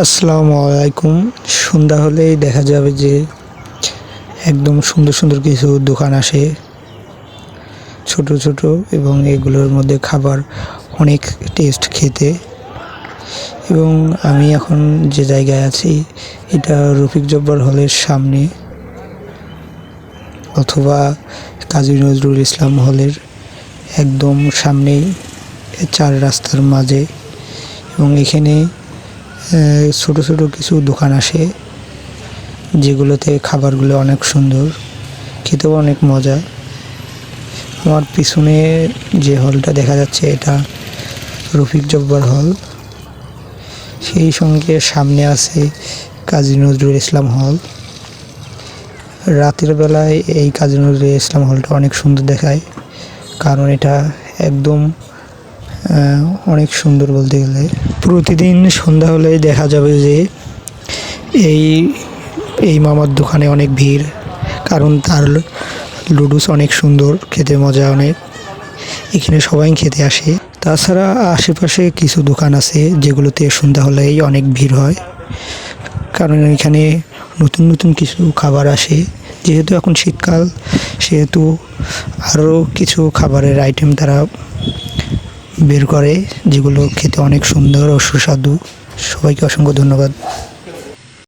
আসসালামু আলাইকুম। সন্ধ্যা হলেই দেখা যাবে যে একদম সুন্দর সুন্দর কিছু দোকান আসে, ছোট ছোট, এবং এগুলোর মধ্যে খাবার অনেক টেস্ট খেতে। এবং আমি এখন যে জায়গায় আছি এটা রফিক জব্বার হলের সামনে, অথবা কাজী নজরুল ইসলাম হলের একদম সামনেই, চার রাস্তার মাঝে। এবং এখানে ছোট ছোট কিছু দোকান আসে যেগুলোতে খাবারগুলো অনেক সুন্দর, খেতেও অনেক মজা। আমার পিছনে যে হলটা দেখা যাচ্ছে এটা রফিক জব্বার হল, সেই সঙ্গে সামনে আছে কাজী নজরুল ইসলাম হল। রাতের বেলায় এই কাজী নজরুল ইসলাম হলটা অনেক সুন্দর দেখায়, কারণ এটা একদম অনেক সুন্দর বলতে গেলে। প্রতিদিন সন্ধ্যা হলেই দেখা যাবে যে এই এই মামার দোকানে অনেক ভিড়, কারণ তার লুডুস অনেক সুন্দর, খেতে মজা অনেক, এখানে সবাই খেতে আসে। তাছাড়া আশেপাশে কিছু দোকান আছে যেগুলোতে সন্ধ্যা হলেই অনেক ভিড় হয়, কারণ এখানে নতুন নতুন কিছু খাবার আসে। যেহেতু এখন শীতকাল, সেহেতু আরও কিছু খাবারের আইটেম তারা বের করে, যেগুলো খেতে অনেক সুন্দর ও সুস্বাদু। সবাইকে অসংখ্য ধন্যবাদ।